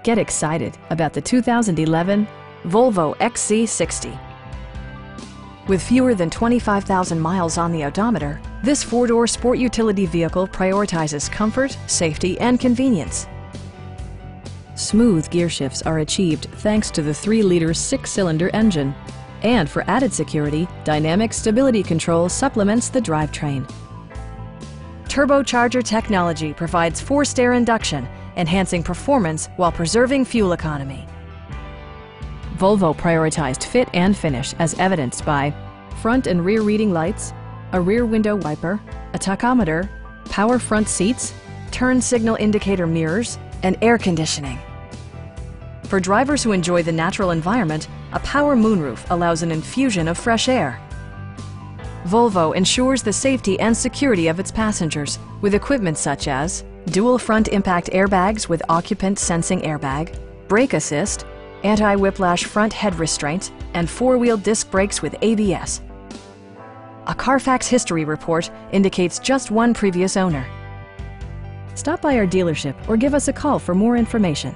Get excited about the 2011 Volvo XC60. With fewer than 25,000 miles on the odometer, this four-door sport utility vehicle prioritizes comfort, safety, and convenience. Smooth gear shifts are achieved thanks to the 3-liter 6-cylinder engine. And for added security, Dynamic Stability Control supplements the drivetrain. Turbocharger technology provides forced air induction, enhancing performance while preserving fuel economy. Volvo prioritized fit and finish as evidenced by front and rear reading lights, a rear window wiper, a tachometer, power front seats, turn signal indicator mirrors, and air conditioning. For drivers who enjoy the natural environment, a power moonroof allows an infusion of fresh air. Volvo ensures the safety and security of its passengers with equipment such as dual front impact airbags with occupant sensing airbag, brake assist, anti-whiplash front head restraints, and 4-wheel disc brakes with ABS. A Carfax history report indicates just one previous owner. Stop by our dealership or give us a call for more information.